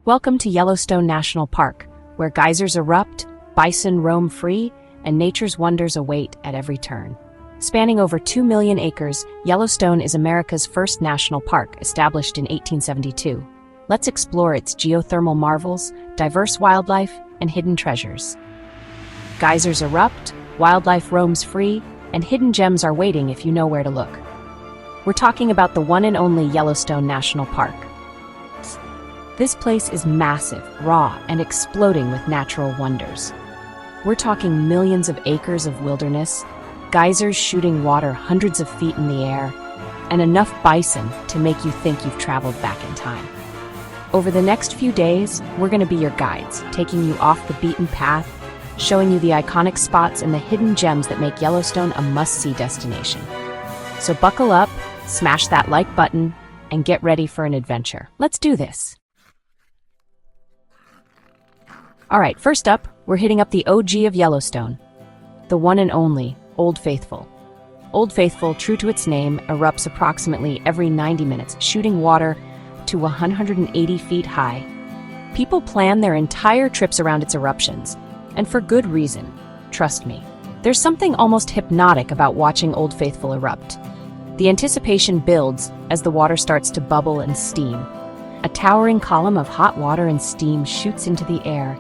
Welcome to Yellowstone National Park, where geysers erupt, bison roam free, and nature's wonders await at every turn. Spanning over 2 million acres, Yellowstone is America's first national park, established in 1872. Let's explore its geothermal marvels, diverse wildlife, and hidden treasures. Geysers erupt, wildlife roams free, and hidden gems are waiting if you know where to look. We're talking about the one and only Yellowstone National Park. This place is massive, raw, and exploding with natural wonders. We're talking millions of acres of wilderness, geysers shooting water hundreds of feet in the air, and enough bison to make you think you've traveled back in time. Over the next few days, we're going to be your guides, taking you off the beaten path, showing you the iconic spots and the hidden gems that make Yellowstone a must-see destination. So buckle up, smash that like button, and get ready for an adventure. Let's do this. All right, first up, we're hitting up the OG of Yellowstone, the one and only Old Faithful. Old Faithful, true to its name, erupts approximately every 90 minutes, shooting water to 180 feet high. People plan their entire trips around its eruptions, and for good reason. Trust me, there's something almost hypnotic about watching Old Faithful erupt. The anticipation builds as the water starts to bubble and steam. A towering column of hot water and steam shoots into the air.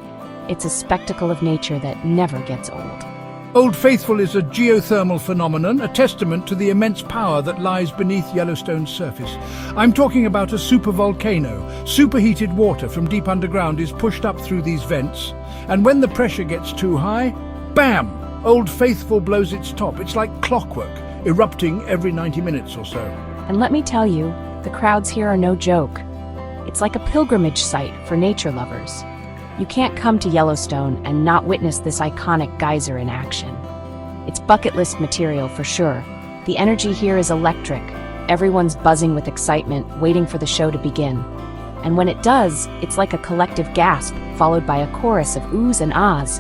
It's a spectacle of nature that never gets old. Old Faithful is a geothermal phenomenon, a testament to the immense power that lies beneath Yellowstone's surface. I'm talking about a supervolcano. Superheated water from deep underground is pushed up through these vents, and when the pressure gets too high, bam! Old Faithful blows its top. It's like clockwork, erupting every 90 minutes or so. And let me tell you, the crowds here are no joke. It's like a pilgrimage site for nature lovers. You can't come to Yellowstone and not witness this iconic geyser in action. It's bucket list material for sure. The energy here is electric. Everyone's buzzing with excitement, waiting for the show to begin. And when it does, it's like a collective gasp, followed by a chorus of oohs and ahs.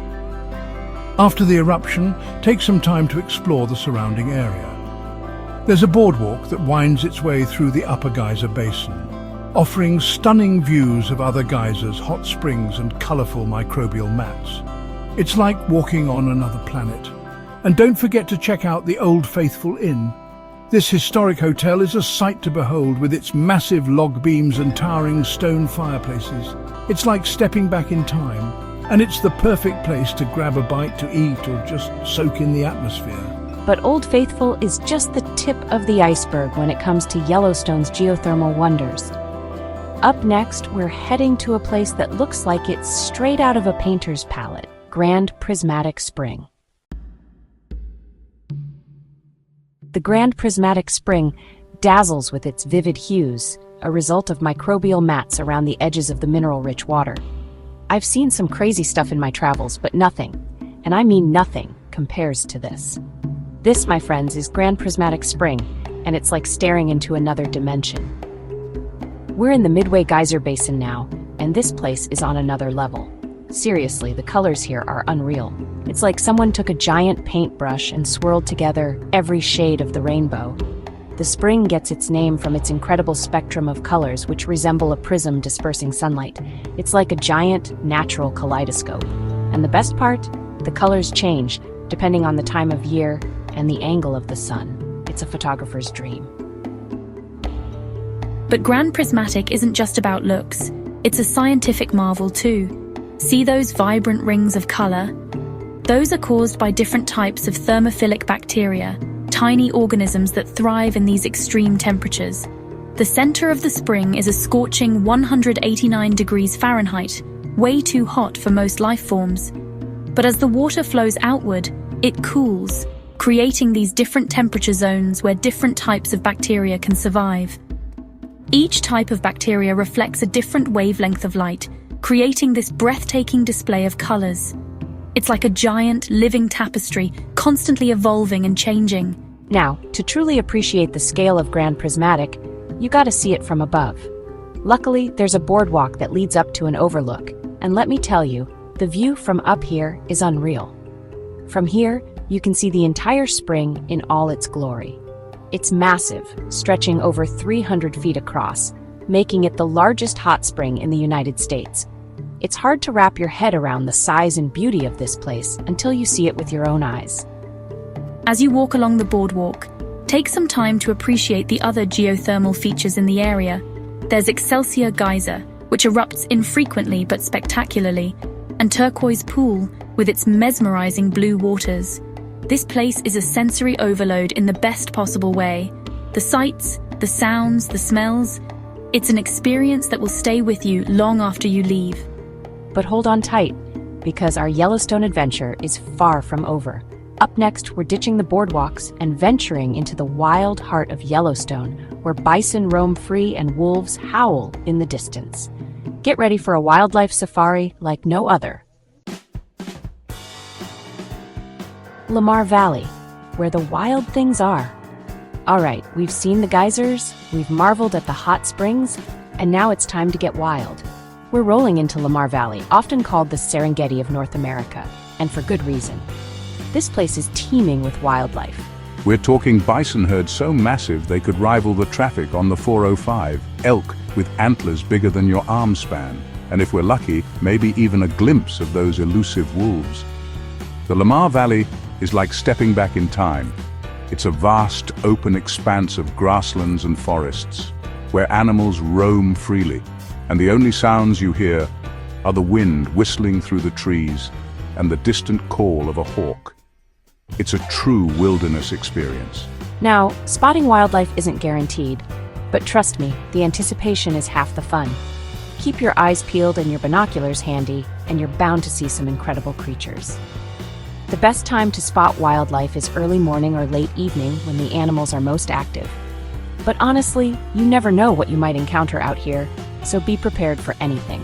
After the eruption, take some time to explore the surrounding area. There's a boardwalk that winds its way through the upper geyser basin, offering stunning views of other geysers, hot springs, and colorful microbial mats. It's like walking on another planet. And don't forget to check out the Old Faithful Inn. This historic hotel is a sight to behold with its massive log beams and towering stone fireplaces. It's like stepping back in time, and it's the perfect place to grab a bite to eat or just soak in the atmosphere. But Old Faithful is just the tip of the iceberg when it comes to Yellowstone's geothermal wonders. Up next, we're heading to a place that looks like it's straight out of a painter's palette, Grand Prismatic Spring. The Grand Prismatic Spring dazzles with its vivid hues, a result of microbial mats around the edges of the mineral-rich water. I've seen some crazy stuff in my travels, but nothing, and I mean nothing, compares to this. This, my friends, is Grand Prismatic Spring, and it's like staring into another dimension. We're in the Midway Geyser Basin now, and this place is on another level. Seriously, the colors here are unreal. It's like someone took a giant paintbrush and swirled together every shade of the rainbow. The spring gets its name from its incredible spectrum of colors, which resemble a prism dispersing sunlight. It's like a giant, natural kaleidoscope. And the best part? The colors change, depending on the time of year and the angle of the sun. It's a photographer's dream. But Grand Prismatic isn't just about looks. It's a scientific marvel too. See those vibrant rings of color? Those are caused by different types of thermophilic bacteria, tiny organisms that thrive in these extreme temperatures. The center of the spring is a scorching 189 degrees Fahrenheit, way too hot for most life forms. But as the water flows outward, it cools, creating these different temperature zones where different types of bacteria can survive. Each type of bacteria reflects a different wavelength of light, creating this breathtaking display of colors. It's like a giant, living tapestry, constantly evolving and changing. Now, to truly appreciate the scale of Grand Prismatic, you gotta see it from above. Luckily, there's a boardwalk that leads up to an overlook, and let me tell you, the view from up here is unreal. From here, you can see the entire spring in all its glory. It's massive, stretching over 300 feet across, making it the largest hot spring in the United States. It's hard to wrap your head around the size and beauty of this place until you see it with your own eyes. As you walk along the boardwalk, take some time to appreciate the other geothermal features in the area. There's Excelsior Geyser, which erupts infrequently but spectacularly, and Turquoise Pool, with its mesmerizing blue waters. This place is a sensory overload in the best possible way. The sights, the sounds, the smells. It's an experience that will stay with you long after you leave. But hold on tight, because our Yellowstone adventure is far from over. Up next, we're ditching the boardwalks and venturing into the wild heart of Yellowstone, where bison roam free and wolves howl in the distance. Get ready for a wildlife safari like no other. Lamar Valley, where the wild things are. All right, we've seen the geysers, we've marveled at the hot springs, and now it's time to get wild. We're rolling into Lamar Valley, often called the Serengeti of North America, and for good reason. This place is teeming with wildlife. We're talking bison herds so massive they could rival the traffic on the 405, elk with antlers bigger than your arm span, and if we're lucky, maybe even a glimpse of those elusive wolves. The Lamar Valley is like stepping back in time. It's a vast, open expanse of grasslands and forests, where animals roam freely, and the only sounds you hear are the wind whistling through the trees and the distant call of a hawk. It's a true wilderness experience. Now, spotting wildlife isn't guaranteed, but trust me, the anticipation is half the fun. Keep your eyes peeled and your binoculars handy, and you're bound to see some incredible creatures. The best time to spot wildlife is early morning or late evening when the animals are most active. But honestly, you never know what you might encounter out here, so be prepared for anything.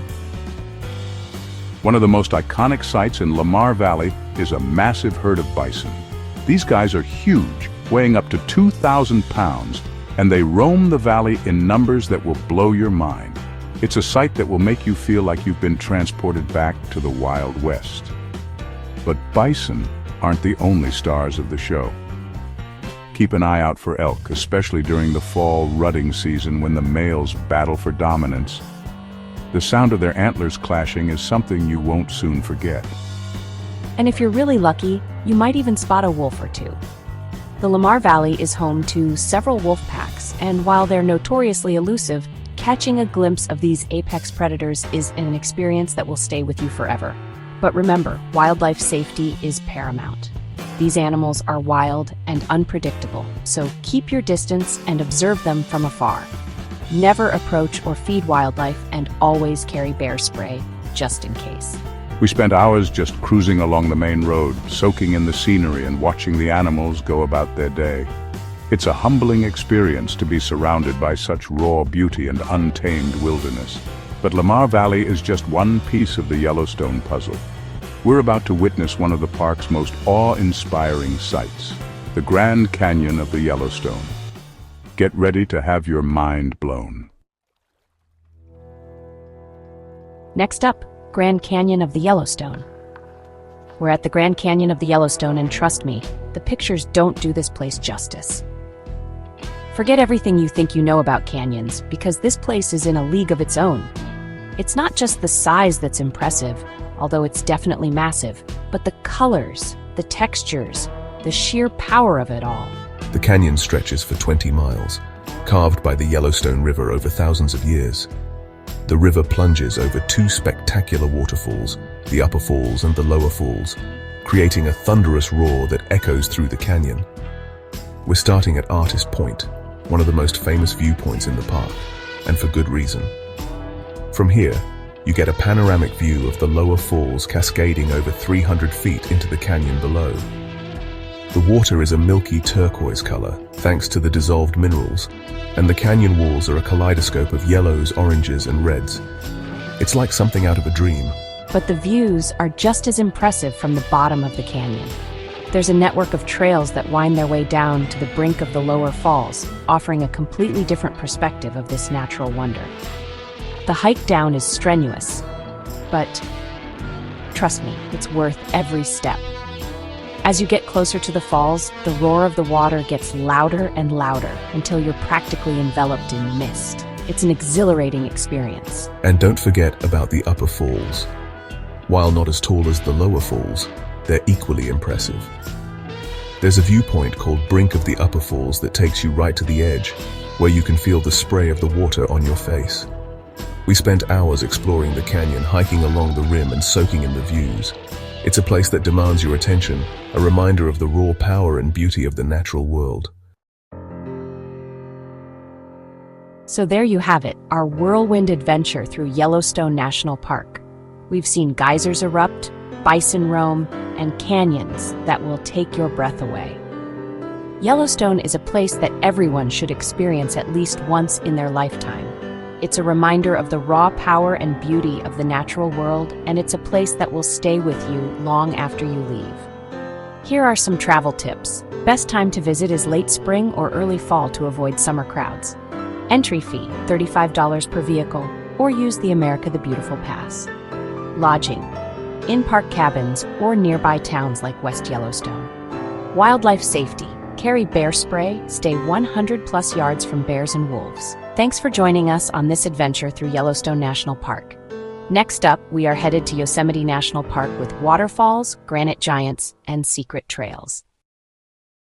One of the most iconic sights in Lamar Valley is a massive herd of bison. These guys are huge, weighing up to 2,000 pounds, and they roam the valley in numbers that will blow your mind. It's a sight that will make you feel like you've been transported back to the Wild West. But bison aren't the only stars of the show. Keep an eye out for elk, especially during the fall rutting season when the males battle for dominance. The sound of their antlers clashing is something you won't soon forget. And if you're really lucky, you might even spot a wolf or two. The Lamar Valley is home to several wolf packs, and while they're notoriously elusive, catching a glimpse of these apex predators is an experience that will stay with you forever. But remember, wildlife safety is paramount. These animals are wild and unpredictable, so keep your distance and observe them from afar. Never approach or feed wildlife, and always carry bear spray, just in case. We spent hours just cruising along the main road, soaking in the scenery and watching the animals go about their day. It's a humbling experience to be surrounded by such raw beauty and untamed wilderness. But Lamar Valley is just one piece of the Yellowstone puzzle. We're about to witness one of the park's most awe-inspiring sights, the Grand Canyon of the Yellowstone. Get ready to have your mind blown. Next up, Grand Canyon of the Yellowstone. We're at the Grand Canyon of the Yellowstone, and trust me, the pictures don't do this place justice. Forget everything you think you know about canyons, because this place is in a league of its own. It's not just the size that's impressive, although it's definitely massive, but the colors, the textures, the sheer power of it all. The canyon stretches for 20 miles, carved by the Yellowstone River over thousands of years. The river plunges over two spectacular waterfalls, the Upper Falls and the Lower Falls, creating a thunderous roar that echoes through the canyon. We're starting at Artist Point, one of the most famous viewpoints in the park, and for good reason. From here, you get a panoramic view of the Lower Falls cascading over 300 feet into the canyon below. The water is a milky turquoise color, thanks to the dissolved minerals, and the canyon walls are a kaleidoscope of yellows, oranges, and reds. It's like something out of a dream. But the views are just as impressive from the bottom of the canyon. There's a network of trails that wind their way down to the brink of the lower falls, offering a completely different perspective of this natural wonder. The hike down is strenuous, but trust me, it's worth every step. As you get closer to the falls, the roar of the water gets louder and louder until you're practically enveloped in mist. It's an exhilarating experience. And don't forget about the upper falls. While not as tall as the lower falls, they're equally impressive. There's a viewpoint called Brink of the Upper Falls that takes you right to the edge, where you can feel the spray of the water on your face. We spent hours exploring the canyon, hiking along the rim and soaking in the views. It's a place that demands your attention, a reminder of the raw power and beauty of the natural world. So there you have it, our whirlwind adventure through Yellowstone National Park. We've seen geysers erupt, bison roam, and canyons that will take your breath away. Yellowstone is a place that everyone should experience at least once in their lifetime. It's a reminder of the raw power and beauty of the natural world, and it's a place that will stay with you long after you leave. Here are some travel tips. Best time to visit is late spring or early fall to avoid summer crowds. Entry fee, $35 per vehicle, or use the America the Beautiful Pass. Lodging, in-park cabins or nearby towns like West Yellowstone. Wildlife safety, carry bear spray, stay 100+ yards from bears and wolves. Thanks for joining us on this adventure through Yellowstone National Park. Next up, we are headed to Yosemite National Park with waterfalls, granite giants, and secret trails.